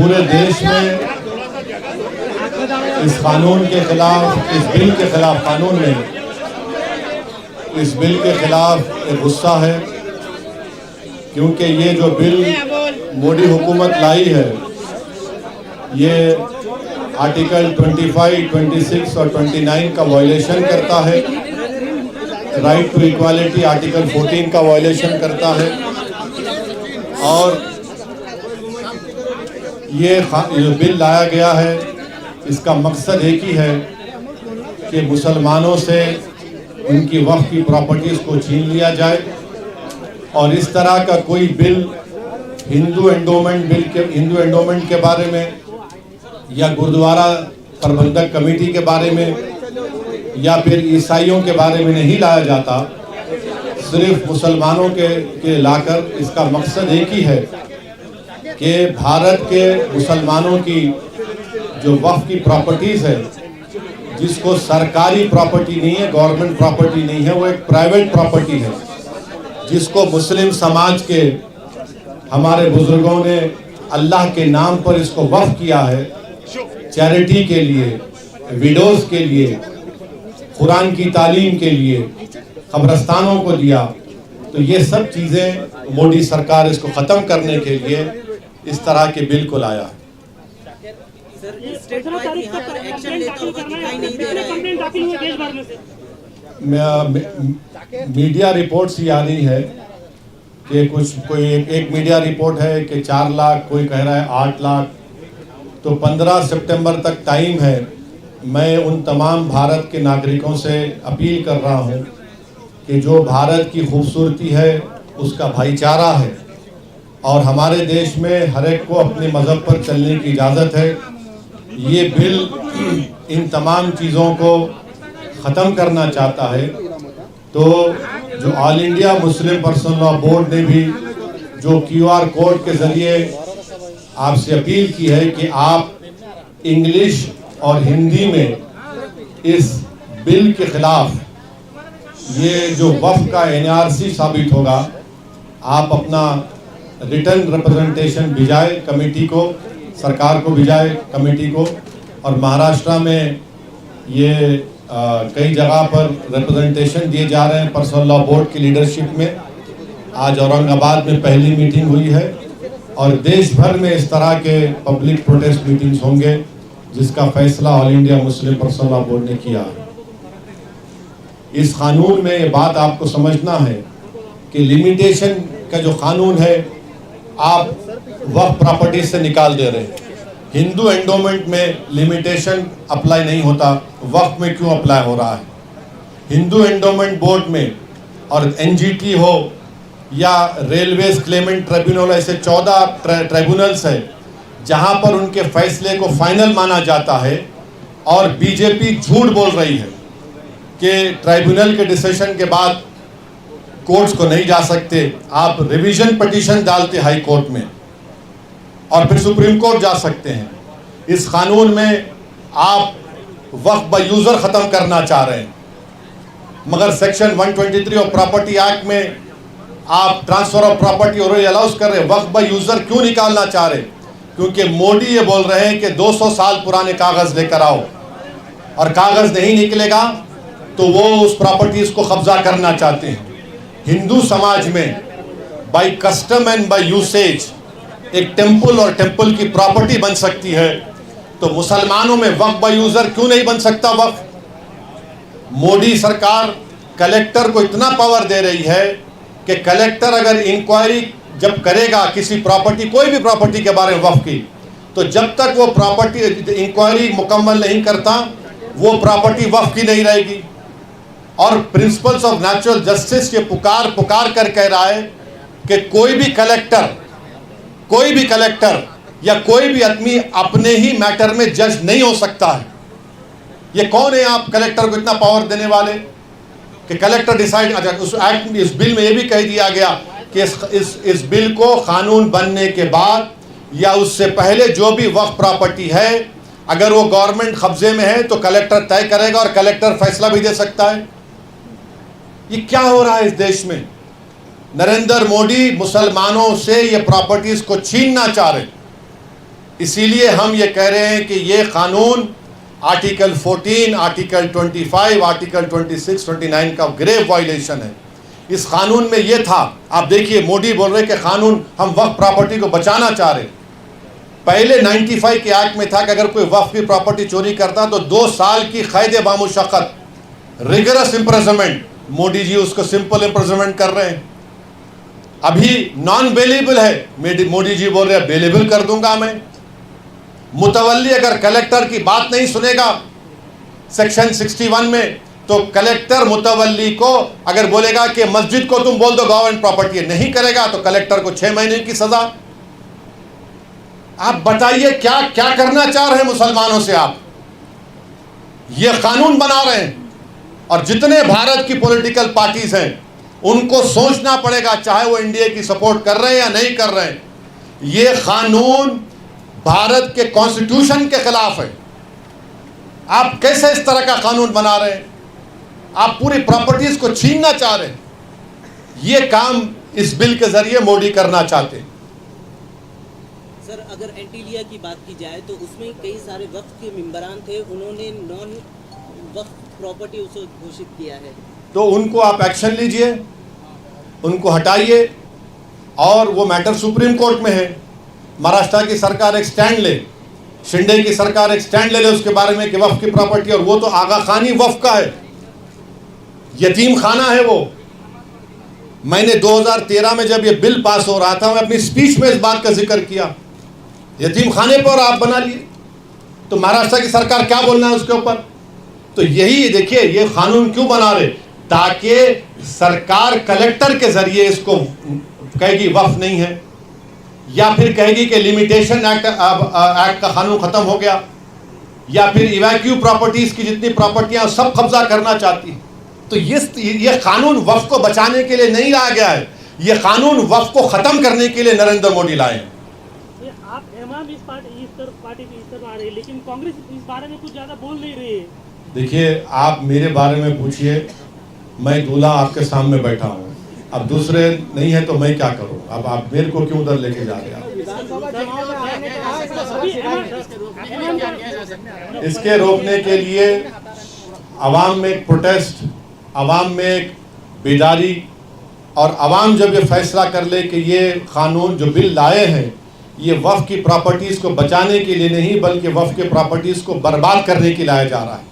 पूरे देश में इस कानून के खिलाफ, इस बिल के खिलाफ, कानून में इस बिल के खिलाफ एक गुस्सा है, क्योंकि ये जो बिल मोदी हुकूमत लाई है ये आर्टिकल 25, 26 और 29 का वायलेशन करता है। राइट टू इक्वालिटी आर्टिकल 14 का वायलेशन करता है। और ये बिल लाया गया है, इसका मकसद एक ही है कि मुसलमानों से उनकी वक्फ की प्रॉपर्टीज़ को छीन लिया जाए। और इस तरह का कोई बिल हिंदू एंडोमेंट के बारे में या गुरुद्वारा प्रबंधक कमेटी के बारे में या फिर ईसाइयों के बारे में नहीं लाया जाता, सिर्फ मुसलमानों के लाकर। इसका मकसद एक ही है कि भारत के मुसलमानों की जो वक्फ की प्रॉपर्टीज़ है, जिसको सरकारी प्रॉपर्टी नहीं है, गवर्नमेंट प्रॉपर्टी नहीं है, वो एक प्राइवेट प्रॉपर्टी है, जिसको मुस्लिम समाज के हमारे बुजुर्गों ने अल्लाह के नाम पर इसको वक्फ किया है, चैरिटी के लिए, विडोज़ के लिए, कुरान की तालीम के लिए, कब्रस्तानों को दिया। तो ये सब चीज़ें मोदी सरकार इसको ख़त्म करने के लिए इस तरह के बिल को लाया है। मीडिया रिपोर्ट्स ये आ रही है कि कोई एक मीडिया रिपोर्ट है कि 4 लाख, कोई कह रहा है 8 लाख। तो 15 सितंबर तक टाइम है। मैं उन तमाम भारत के नागरिकों से अपील कर रहा हूं कि जो भारत की खूबसूरती है उसका भाईचारा है, और हमारे देश में हर एक को अपने मज़हब पर चलने की इजाज़त है। ये बिल इन तमाम चीज़ों को ख़त्म करना चाहता है। तो जो all India Muslim personal law board ने भी जो QR कोड के ज़रिए आपसे अपील की है कि आप इंग्लिश और हिंदी में इस बिल के ख़िलाफ़ ये जो वफ़ का NRC साबित होगा, आप अपना रिटर्न रिप्रेजेंटेशन भिजाए कमेटी को, सरकार को भिजाए कमेटी को। और महाराष्ट्र में ये कई जगह पर रिप्रेजेंटेशन दिए जा रहे हैं पर्सनल लॉ बोर्ड की लीडरशिप में। आज औरंगाबाद में पहली मीटिंग हुई है और देश भर में इस तरह के पब्लिक प्रोटेस्ट मीटिंग्स होंगे, जिसका फैसला all India Muslim personal law board ने किया है। इस कानून में ये बात आपको समझना है कि लिमिटेशन का जो कानून है, आप वक्फ प्रॉपर्टी से निकाल दे रहे हैं। हिंदू एंडोमेंट में लिमिटेशन अप्लाई नहीं होता, वक्फ में क्यों अप्लाई हो रहा है? हिंदू एंडोमेंट बोर्ड में और NGT हो या रेलवेज क्लेमेंट ट्रिब्यूनल, ऐसे 14 ट्रिब्यूनल्स है जहां पर उनके फैसले को फाइनल माना जाता है। और बीजेपी झूठ बोल रही है कि ट्रिब्यूनल के डिसीजन के बाद कोर्ट्स को नहीं जा सकते। आप रिवीजन पिटीशन डालते हाई कोर्ट में और फिर सुप्रीम कोर्ट जा सकते हैं। इस कानून में आप वक्फ बाय यूज़र ख़त्म करना चाह रहे हैं, मगर सेक्शन 123 ऑफ प्रॉपर्टी एक्ट में आप ट्रांसफ़र ऑफ प्रॉपर्टी और अलाउज कर रहे हैं। वक्फ बाय यूज़र क्यों निकालना चाह रहे हैं? क्योंकि मोदी ये बोल रहे हैं कि 200 साल पुराने कागज़ लेकर आओ, और कागज़ नहीं निकलेगा तो वो उस प्रॉपर्टीज़ को कब्जा करना चाहते हैं। हिंदू समाज में by custom and by usage एक टेम्पल और टेम्पल की प्रॉपर्टी बन सकती है, तो मुसलमानों में वक्फ बाय यूज़र क्यों नहीं बन सकता वक्फ? मोदी सरकार कलेक्टर को इतना पावर दे रही है कि कलेक्टर अगर इंक्वायरी जब करेगा किसी प्रॉपर्टी, कोई भी प्रॉपर्टी के बारे में वक्फ की, तो जब तक वो प्रॉपर्टी इंक्वायरी मुकम्मल नहीं करता, वो प्रॉपर्टी वक्फ की नहीं रहेगी। और प्रिंसिपल्स ऑफ नेचुरल जस्टिस ये पुकार कर कह रहा है कि कोई भी कलेक्टर या कोई भी आदमी अपने ही मैटर में जज नहीं हो सकता है। ये कौन है आप कलेक्टर को इतना पावर देने वाले कि कलेक्टर डिसाइड? अच्छा, उस एक्ट, इस बिल में ये भी कह दिया गया कि इस बिल को कानून बनने के बाद या उससे पहले जो भी वक्फ प्रॉपर्टी है, अगर वो गवर्नमेंट कब्जे में है तो कलेक्टर तय करेगा और कलेक्टर फैसला भी दे सकता है। ये क्या हो रहा है इस देश में? नरेंद्र मोदी मुसलमानों से ये प्रॉपर्टीज को छीनना चाह रहे। इसीलिए हम ये कह रहे हैं कि ये कानून आर्टिकल 14, आर्टिकल 25, आर्टिकल 26, 29 का ग्रेव वायलेशन है। इस कानून में ये था, आप देखिए मोदी बोल रहे कि कानून हम वक्फ प्रॉपर्टी को बचाना चाह रहे। पहले 95 के एक्ट में था कि अगर कोई वक्फ की प्रॉपर्टी चोरी करता तो 2 साल की कैद बामुशक्कत, रिगरस इम्प्रिजनमेंट। मोदी जी उसको सिंपल इम्प्रिजनमेंट कर रहे हैं। अभी नॉन बेलेबल है, मोदी जी बोल रहे हैं बेलेबल कर दूंगा मैं। मुतवल्ली अगर कलेक्टर की बात नहीं सुनेगा सेक्शन 61 में, तो कलेक्टर मुतवल्ली को अगर बोलेगा कि मस्जिद को तुम बोल दो गवर्नमेंट प्रॉपर्टी नहीं करेगा तो कलेक्टर को 6 महीने की सजा। आप बताइए क्या क्या करना चाह रहे हैं मुसलमानों से आप? ये कानून बना रहे हैं। और जितने भारत की पॉलिटिकल पार्टीज हैं उनको सोचना पड़ेगा, चाहे वो इंडिया की सपोर्ट कर रहे हैं या नहीं कर रहे हैं, ये कानून भारत के कॉन्स्टिट्यूशन के खिलाफ है। आप कैसे इस तरह का कानून बना रहे हैं? आप पूरी प्रॉपर्टीज को छीनना चाह रहे हैं। ये काम इस बिल के जरिए मोदी करना चाहते हैं। सर, अगर एंटीलिया की बात की जाए तो उसमें कई सारे वक्फ के मेंबरान थे, उन्होंने नॉन वक्फ प्रॉपर्टी उसे घोषित किया है। तो उनको आप एक्शन लीजिए, उनको हटाइए, और वो मैटर सुप्रीम कोर्ट में है। महाराष्ट्र की सरकार एक स्टैंड ले, शिंदे की सरकार एक स्टैंड ले उसके बारे में कि वक्फ की प्रॉपर्टी, और वो तो आगा खानी वक्फ का है, यतीम खाना है वो। मैंने 2013 में जब ये बिल पास हो रहा था, मैं अपनी स्पीच में इस बात का जिक्र किया। यतीम खाने पर आप बना लिए, तो महाराष्ट्र की सरकार क्या बोलना है उसके ऊपर? तो यही देखिए, ये कानून क्यों बना रहे, ताकि सरकार कलेक्टर के जरिए इसको कहेगी वक्फ नहीं है, या फिर कहेगी कि लिमिटेशन एक्ट का कानून खत्म हो गया, या फिर इवैक्यू प्रॉपर्टीज की जितनी प्रॉपर्टियां सब कब्जा करना चाहती। तो ये कानून वक्फ को बचाने के लिए नहीं लाया गया है, ये कानून वक्फ को खत्म करने के लिए नरेंद्र मोदी लाए हैं। आप इस पार्टी की इस तरफ आ रही है, लेकिन कांग्रेस इस बारे में कुछ ज्यादा बोल नहीं रही है। देखिए, आप मेरे बारे में पूछिए, मैं दूल्हा आपके सामने बैठा हूँ, अब दूसरे नहीं है तो मैं क्या करूं? अब आप मेरे को क्यों उधर लेके जा रहे हैं? इसके रोकने के लिए अवाम में एक प्रोटेस्ट, अवाम में एक बेदारी, और अवाम जब ये फैसला कर ले कि ये कानून जो बिल लाए हैं ये वक्फ की प्रॉपर्टीज को बचाने के लिए नहीं बल्कि वक्फ के प्रॉपर्टीज को बर्बाद करने के लिए लाया जा रहा है।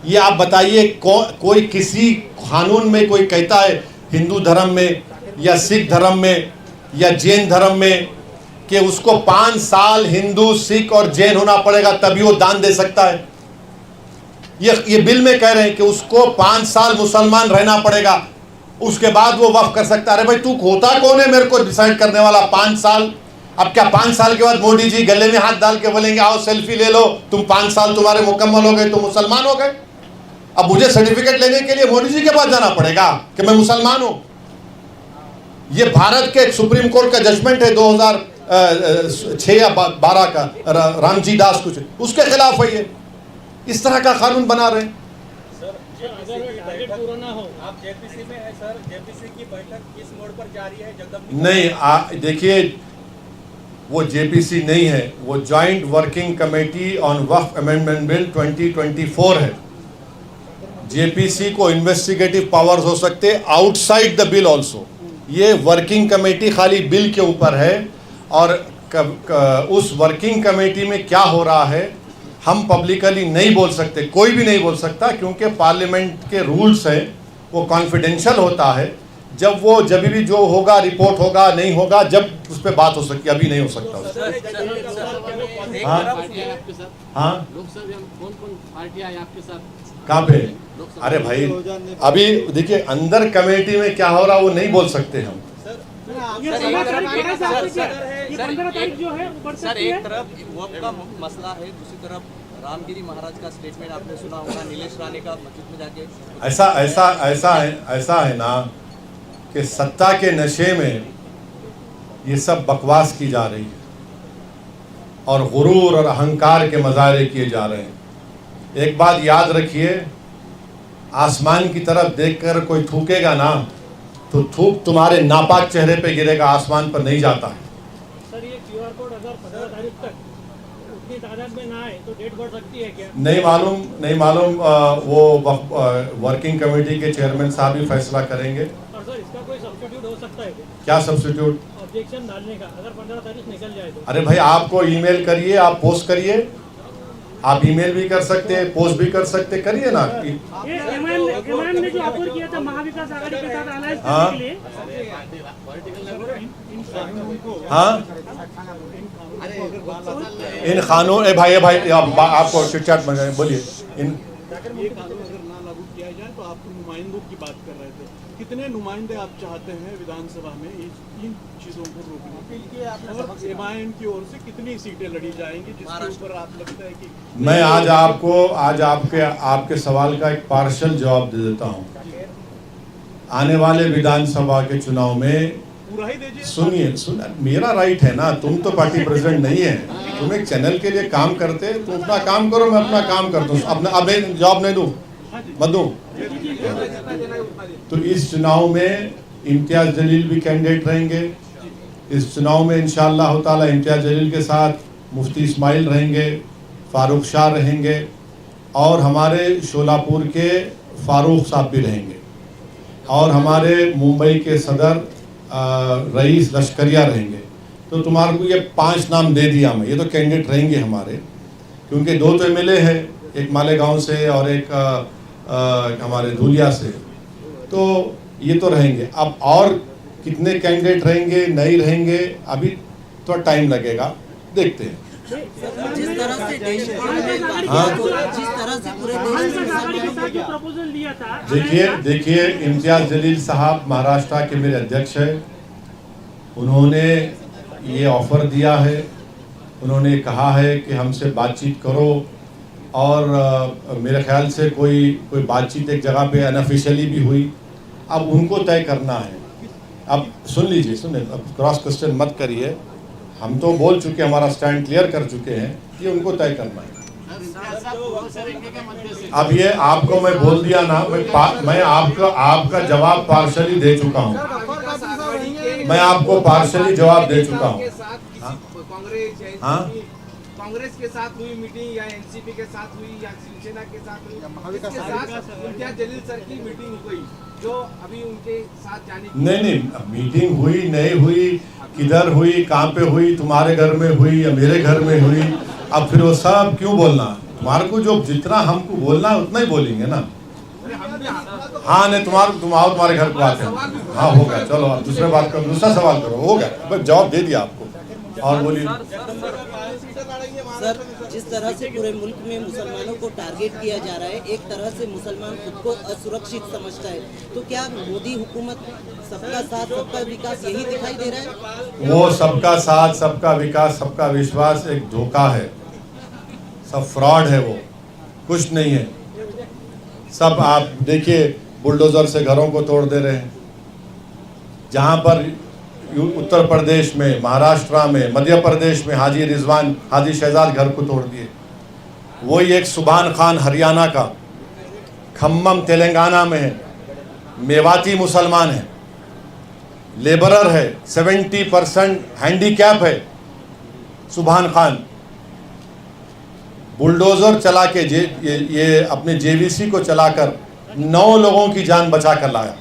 ये आप बताइए, कोई किसी कानून में कोई कहता है हिंदू धर्म में या सिख धर्म में या जैन धर्म में कि उसको 5 साल हिंदू, सिख और जैन होना पड़ेगा तभी वो दान दे सकता है? ये बिल में कह रहे हैं कि उसको 5 साल मुसलमान रहना पड़ेगा, उसके बाद वो वक्फ कर सकता है। अरे भाई, तू होता कौन है मेरे को डिसाइड करने वाला? 5 साल? अब क्या 5 साल के बाद मोदी जी गले में हाथ डाल के बोलेंगे आओ सेल्फी ले लो, तुम 5 साल तुम्हारे मुकम्मल हो गए, तुम मुसलमान हो गए? अब मुझे सर्टिफिकेट लेने के लिए मोदी जी के पास जाना पड़ेगा कि मैं मुसलमान हूं? ये भारत के सुप्रीम कोर्ट का जजमेंट है 2006 या 12 का, रामजी दास कुछ, उसके खिलाफ है ये। इस तरह का कानून बना रहे हैं। आप जेपीसी में है सर, जेपीसी की बैठक किस मोड़ पर जारी है? नहीं, देखिए, वो जेपीसी नहीं है, वो joint working committee on Waqf amendment bill 2024 है। जेपीसी को इन्वेस्टिगेटिव पावर्स हो सकते आउटसाइड द बिल ऑल्सो। ये वर्किंग कमेटी खाली बिल के ऊपर है, और उस वर्किंग कमेटी में क्या हो रहा है हम पब्लिकली नहीं बोल सकते, कोई भी नहीं बोल सकता, क्योंकि पार्लियामेंट के रूल्स हैं, वो कॉन्फिडेंशियल होता है। जब भी जो होगा, रिपोर्ट होगा, नहीं होगा, जब उस पर बात हो सकती है, अभी नहीं हो सकता। हाँ, कहाँ पे? अरे भाई, अभी देखिए अंदर कमेटी में क्या हो रहा वो नहीं बोल सकते हम। सर, एक तरफ वक्फ का मसला है, दूसरी तरफ रामगिरी महाराज का स्टेटमेंट आपने सुना होगा, नीलेश राणे का मस्जिद में जाके। ऐसा है ना कि सत्ता के नशे में ये सब बकवास की जा रही है और गुरूर और अहंकार के मजारे किए जा रहे हैं। एक बात याद रखिए, आसमान की तरफ देखकर कोई थूकेगा ना तो थूक तुम्हारे नापाक चेहरे पे गिरेगा, आसमान पर नहीं जाता है। सर, ये क्यूआर कोड अगर 15 तारीख तक उतनी तादाद में ना आए तो डेट बढ़ सकती है क्या? नहीं मालूम वो वर्किंग कमेटी के चेयरमैन साहब ही फैसला करेंगे। और सर इसका कोई सब्स्टिट्यूट हो सकता है क्या सब्स्टिट्यूट? ऑब्जेक्शन डालने का, अगर 15 तारीख निकल जाए तो? अरे भाई, आपको ईमेल करिए, आप पोस्ट करिए, आप ईमेल भी कर सकते हैं, पोस्ट भी कर सकते, करिए ना। ये एमआईएम ने जो ऑफर किया था महाविकास आघाड़ी के साथ अलायंस हाँ। करने के लिए, हाँ, इन कानून भाई आपको चिट-चैट में बोलिए। इन ये कानून अगर ना लागू किया जाए तो आप नुमाइंदों की बात कर रहे थे, कितने नुमाइंदे आप चाहते हैं विधानसभा में इन चीज़ों को रोकने के लिए, और एमआईएम की ओर से कितनी सीटें लड़ी जाएंगी जिसके ऊपर आप लगता है कि मैं आज आपके सवाल का एक पार्शल जवाब दे देता हूँ। आने वाले विधानसभा के चुनाव में पूरा ही दीजिए। सुनिए, मेरा राइट है ना, तुम तो पार्टी प्रेसिडेंट नहीं है, तुम एक चैनल के लिए काम करते, तुम अपना काम करो, मैं अपना काम करता हूँ। अब जवाब नहीं दूँ, मत दूँ। तो इस चुनाव में इम्तियाज जलील भी कैंडिडेट रहेंगे। इस चुनाव में इंशाअल्लाह ताला इम्तियाज जलील के साथ मुफ्ती इस्माइल रहेंगे, फारूक शाह रहेंगे, और हमारे शोलापुर के फारूक साहब भी रहेंगे, और हमारे मुंबई के सदर रईस लश्करिया रहेंगे। तो तुम्हारे को ये 5 नाम दे दिया मैं, ये तो कैंडिडेट रहेंगे हमारे, क्योंकि 2 तो एमएलए हैं, एक मालेगांव से और एक हमारे धुलिया से, तो ये तो रहेंगे। अब और कितने कैंडिडेट रहेंगे नहीं रहेंगे अभी थोड़ा टाइम लगेगा, देखते हैं। जिस तरह से देश हाँ। जिस तरह से पूरे देश में आघाड़ी के साथ जो प्रपोजल दिया था, देखिए इम्तियाज जलील साहब महाराष्ट्र के मेरे अध्यक्ष हैं। उन्होंने ये ऑफ़र दिया है, उन्होंने कहा है कि हमसे बातचीत करो, और मेरे ख्याल से कोई बातचीत एक जगह पे अनऑफिशियली भी हुई। अब उनको तय करना है। अब सुनिए, अब क्रॉस क्वेश्चन मत करिए, हम तो बोल चुके, हमारा स्टैंड क्लियर कर चुके हैं, ये उनको तय करना है। अब ये आपको मैं बोल दिया ना, मैं आपका जवाब पार्शली दे चुका हूँ, मैं आपको पार्शली जवाब दे चुका हूँ। हाँ, कांग्रेस के साथ हुई मीटिंग या एनसीपी के साथ हुई या शिवसेना के साथ हुई, इसके साथ इम्तियाज जलील सर की मीटिंग हुई जो अभी उनके साथ जाने की नहीं, मीटिंग हुई नहीं हुई, किधर हुई, कहाँ पे हुई, तुम्हारे घर में हुई या मेरे घर में हुई, अब फिर वो सब क्यों बोलना? तुम्हारे को जो जितना हमको बोलना है उतना ही बोलेंगे ना। हाँ, नहीं तुम्हारे घर को आते हैं। हाँ, हो गया, चलो अब दूसरे बात करो, दूसरा सवाल करो, हो गया, बस जवाब दे दिया आपको। और बोलिए सर, जिस तरह से पूरे मुल्क में मुसलमानों को टारगेट किया जा रहा है, एक तरह से मुसलमान खुद को असुरक्षित समझता है, तो क्या मोदी हुकूमत सबका साथ सबका विकास यही दिखाई दे रहा है? वो सबका साथ सबका विकास सबका विश्वास एक धोखा है, सब फ्रॉड है, वो कुछ नहीं है। सब आप देखिए, बुलडोजर से घरों को तोड़ दे रहे हैं। जहाँ पर उत्तर प्रदेश में, महाराष्ट्र में, मध्य प्रदेश में हाजी रिजवान, हाजी शहजाद घर को तोड़ दिए। वही एक सुभान खान हरियाणा का, खम्मम तेलंगाना में है, मेवाती मुसलमान है, लेबरर है, 70% हैंडीकैप है। सुभान खान बुलडोजर चला के ये अपने जेवीसी को चलाकर 9 लोगों की जान बचा कर लाया।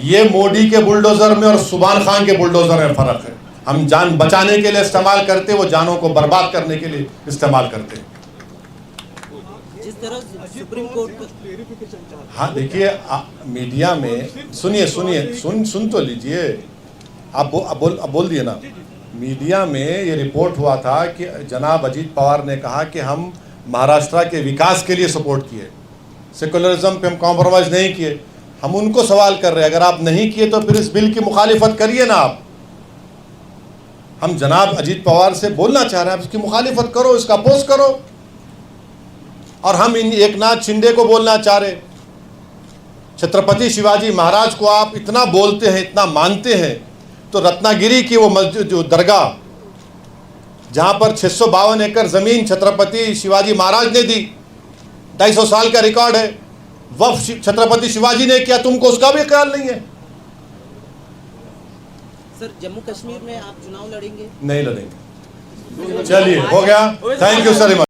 ये मोदी के बुलडोजर में और सुभान खान के बुलडोजर में फर्क है। हम जान बचाने के लिए इस्तेमाल करते, वो जानों को बर्बाद करने के लिए इस्तेमाल करते हैं। जिस तरह सुप्रीम कोर्ट हाँ, देखिए मीडिया में सुन तो लीजिए, आप बोल दिए ना। मीडिया में ये रिपोर्ट हुआ था कि जनाब अजीत पवार ने कहा कि हम महाराष्ट्र के विकास के लिए सपोर्ट किए, सेकुलरिज्म पे हम कॉम्प्रोमाइज़ नहीं किए। हम उनको सवाल कर रहे हैं, अगर आप नहीं किए तो फिर इस बिल की मुखालिफत करिए ना आप। हम जनाब अजीत पवार से बोलना चाह रहे हैं, आप इसकी मुखालिफत करो, इसका अपोज करो। और हम इन एकनाथ शिंदे को बोलना चाह रहे, छत्रपति शिवाजी महाराज को आप इतना बोलते हैं, इतना मानते हैं, तो रत्नागिरी की वो मस्जिद, जो दरगाह जहाँ पर 652 एकड़ ज़मीन छत्रपति शिवाजी महाराज ने दी, 250 साल का रिकॉर्ड है, वफ़ छत्रपति शिवाजी ने किया, तुमको उसका भी ख्याल नहीं है। सर, जम्मू कश्मीर में आप चुनाव लड़ेंगे? नहीं लड़ेंगे। चलिए, हो गया। Thank you sir much.